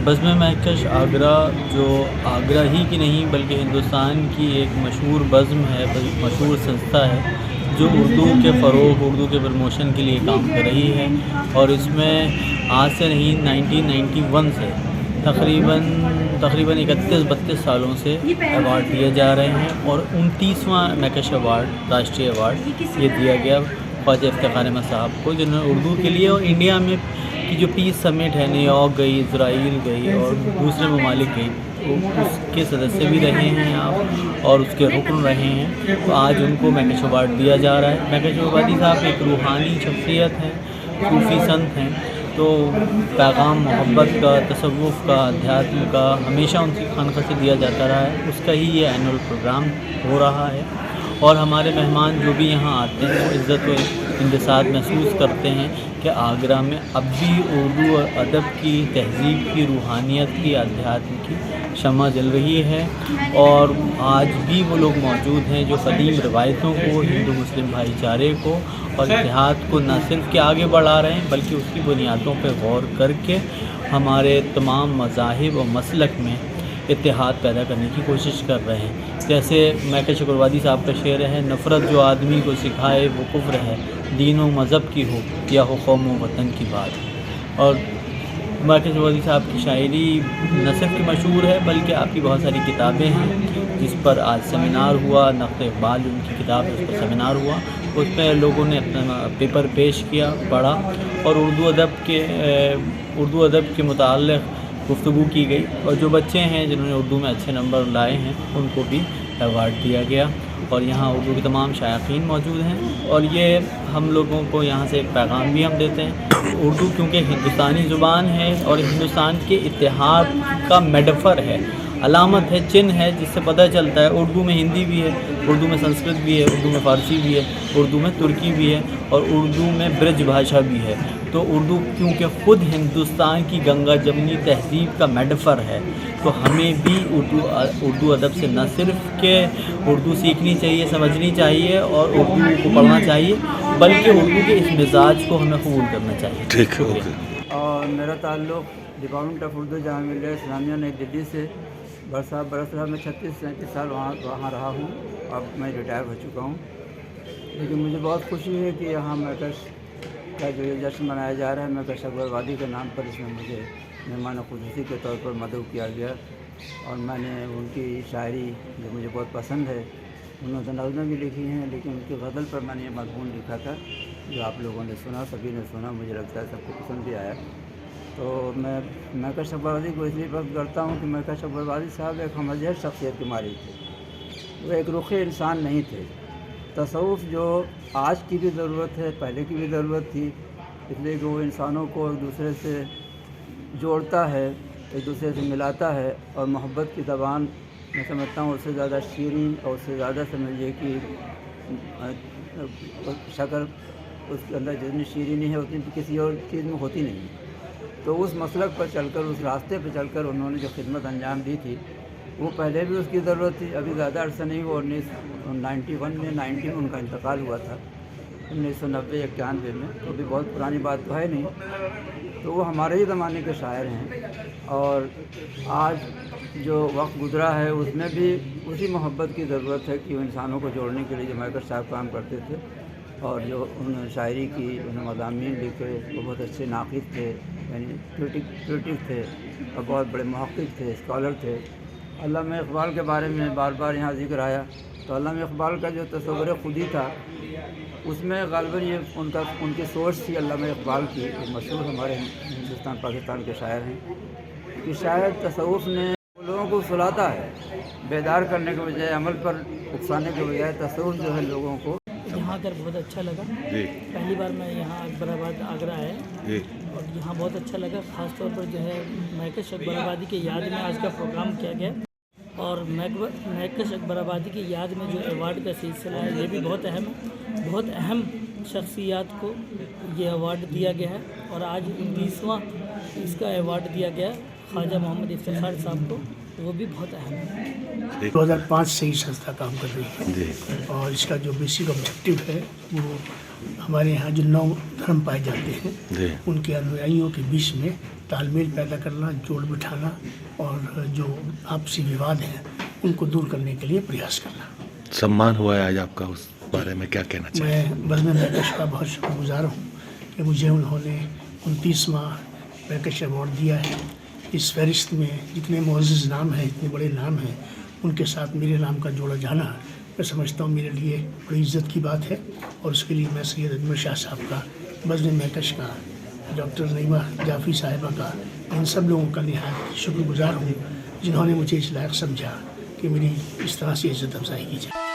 بزم مہکش آگرہ جو آگرہ ہی کی نہیں بلکہ ہندوستان کی ایک مشہور بزم ہے، مشہور سنستھا ہے جو اردو کے فروغ، اردو کے پروموشن کے لیے کام کر رہی ہے، اور اس میں آج سے نہیں 1991 سے تقریباً 31-32 سالوں سے ایوارڈ دیے جا رہے ہیں، اور 29واں مہکش ایوارڈ، راشٹریہ ایوارڈ یہ دیا گیا خواجہ افتخار احمد صاحب کو، جنہوں نے اردو کے لیے اور انڈیا میں کی جو پیس سمٹ ہے، نیو یارک گئی، اسرائیل گئی اور دوسرے ممالک گئی، اس کے صدسیہ بھی رہے ہیں آپ اور اس کے رکن رہے ہیں، تو آج ان کو مہکش ایوارڈ دیا جا رہا ہے۔ مہکش آبادی صاحب ایک روحانی شخصیت ہیں، صوفی سنت ہیں، تو پیغام محبت کا، تصوف کا، ادھیاتم کا ہمیشہ ان کی خانقاہ سے دیا جاتا رہا ہے، اس کا ہی یہ اینول پروگرام ہو رہا ہے، اور ہمارے مہمان جو بھی یہاں آتے ہیں وہ عزت و انبساط محسوس کرتے ہیں کہ آگرہ میں اب بھی اردو اور ادب کی، تہذیب کی، روحانیت کی، ادھیاتم کی شمع جل رہی ہے، اور آج بھی وہ لوگ موجود ہیں جو قدیم روایتوں کو، ہندو مسلم بھائی چارے کو اور اتحاد کو نہ صرف کہ آگے بڑھا رہے ہیں بلکہ اس کی بنیادوں پہ غور کر کے ہمارے تمام مذاہب و مسلک میں اتحاد پیدا کرنے کی کوشش کر رہے ہیں۔ جیسے مہکش اگروادی صاحب کا شعر ہے، نفرت جو آدمی کو سکھائے وہ کفر ہے، دین و مذہب کی ہو یا ہو قوم و وطن کی بات۔ اور مہکش اگروادی صاحب کی شاعری نہ صرف کہ مشہور ہے بلکہ آپ کی بہت ساری کتابیں ہیں، جس پر آج سیمینار ہوا، نقد اقبال ان کی کتاب ہے، اس پر سیمینار ہوا، اس پہ لوگوں نے اپنا پیپر پیش کیا، پڑھا، اور اردو ادب کے متعلق گفتگو کی گئی، اور جو بچے ہیں جنہوں نے اردو میں اچھے نمبر لائے ہیں ان کو بھی ایوارڈ دیا گیا، اور یہاں اردو کے تمام شائقین موجود ہیں، اور یہ ہم لوگوں کو یہاں سے ایک پیغام بھی ہم دیتے ہیں۔ اردو کیونکہ ہندوستانی زبان ہے اور ہندوستان کے اتحاد کا میڈفر ہے، علامت ہے، چن ہے، جس سے پتہ چلتا ہے اردو میں ہندی بھی ہے، اردو میں سنسکرت بھی ہے، اردو میں فارسی بھی ہے، اردو میں ترکی بھی ہے، اور اردو میں برج بھاشا بھی ہے، تو اردو کیونکہ خود ہندوستان کی گنگا جمنی تہذیب کا میڈفر ہے، تو ہمیں بھی اردو ادب سے نہ صرف کہ اردو سیکھنی چاہیے، سمجھنی چاہیے اور اردو کو پڑھنا چاہیے، بلکہ اردو کے اس مزاج کو ہمیں قبول کرنا چاہیے۔ ٹھیک ہے، شکریہ۔ اور میرا تعلق ڈپارٹمنٹ آف اردو جامعہ ملیہ اسلامیہ نئی دلی سے برس رہا، میں 36-37 سال وہاں رہا ہوں، اب میں ریٹائر ہو چکا ہوں، لیکن مجھے بہت خوشی ہے کہ یہاں مہکش کا جو یہ جشن منایا جا رہا ہے، مہکش اگروادی کے نام پر، اس میں مجھے مہمان خصوصی کے طور پر مدعو کیا گیا، اور میں نے ان کی شاعری جو مجھے بہت پسند ہے، انہوں نے نظمیں بھی لکھی ہیں، لیکن ان کی غزل پر میں نے یہ مضمون لکھا تھا جو آپ لوگوں نے سنا، سبھی نے سنا، مجھے لگتا ہے سب کو پسند بھی آیا۔ تو میں مہکش اگروادی کو اس لیے پسند کرتا ہوں کہ مہکش اگروادی صاحب ایک ہمجہت شخصیت کے مالک تھے، وہ ایک رخی انسان نہیں تھے۔ تصوف جو آج کی بھی ضرورت ہے، پہلے کی بھی ضرورت تھی، اس لیے کہ وہ انسانوں کو ایک دوسرے سے جوڑتا ہے، ایک دوسرے سے ملاتا ہے، اور محبت کی زبان میں سمجھتا ہوں اس سے زیادہ شیریں اور اس سے زیادہ سمجھیے کہ شکر اس کے اندر جتنی شیرینی ہے اتنی کسی اور چیز میں ہوتی نہیں۔ تو اس مسلک پر چل کر، اس راستے پہ چل کر انہوں نے جو خدمت انجام دی تھی، وہ پہلے بھی اس کی ضرورت تھی، ابھی زیادہ عرصہ نہیں ہوا، 1991 میں 90 میں ان کا انتقال ہوا تھا، 1990-91 میں، تو بھی بہت پرانی بات تو ہے نہیں، تو وہ ہمارے ہی زمانے کے شاعر ہیں، اور آج جو وقت گزرا ہے اس میں بھی اسی محبت کی ضرورت ہے کہ وہ انسانوں کو جوڑنے کے لیے جو مہکش صاحب کام کرتے تھے، اور جو انہوں نے شاعری کی، انہوں نے مضامین لکھے، وہ بہت اچھے ناقد تھے، یعنی کرٹک تھے، اور بہت بڑے محقق تھے، اسکالر تھے۔ علامہ اقبال کے بارے میں بار بار یہاں ذکر آیا، تو علامہ اقبال کا جو تصور خودی تھا، اس میں غالباً یہ ان کی سوچ تھی علامہ اقبال کی، مشہور ہمارے ہندوستان پاکستان کے شاعر ہیں، کہ شاید تصوف نے لوگوں کو سلاتا ہے، بیدار کرنے کے بجائے، عمل پر اکسانے کے بجائے، تصوف جو ہے لوگوں کو۔ یہاں کر بہت اچھا لگا، پہلی بار میں یہاں اکبر آباد آگرہ آیا، اور یہاں بہت اچھا لگا، خاص طور پر جو ہے مہکش اکبر آبادی کی یاد میں آج کا پروگرام کیا گیا، اور مہکش اکبر آبادی کی یاد میں جو ایوارڈ کا سلسلہ ہے یہ بھی بہت اہم شخصیات کو یہ ایوارڈ دیا گیا ہے، اور آج 19واں اس کا ایوارڈ دیا گیا خواجہ محمد افتخار صاحب کو، وہ بھی بہت اہم ہے۔ 2005 سے ہی سنستھا کام کر رہی ہے، اور اس کا جو بیسک آبجیکٹو ہے وہ ہمارے یہاں جو 9 دھرم پائے جاتے ہیں ان کے انویائیوں کے بیچ میں تال میل پیدا کرنا، جوڑ بٹھانا اور جو آپسی وواد ہیں ان کو دور کرنے کے لیے پریاس کرنا۔ سمان ہوا ہے آج آپ کا، اس بارے میں کیا کہنا چاہیے؟ میں بزم مہکش کا بہت شکر گزار ہوں کہ مجھے انہوں نے 29واں مہکش ایوارڈ دیا ہے۔ اس فہرست میں جتنے معزز نام ہیں، اتنے بڑے نام ہیں، ان کے ساتھ میرے نام کا جوڑا جانا میں سمجھتا ہوں میرے لیے بڑی عزت کی بات ہے، اور اس کے لیے میں سید اجمل شاہ صاحب کا، بزم مہکش کا، ڈاکٹر نعیمہ جعفری صاحبہ کا، ان سب لوگوں کا نہایت شکر گزار ہوں جنہوں نے مجھے اس لائق سمجھا کہ میری اس طرح سے عزت افزائی کی جائے۔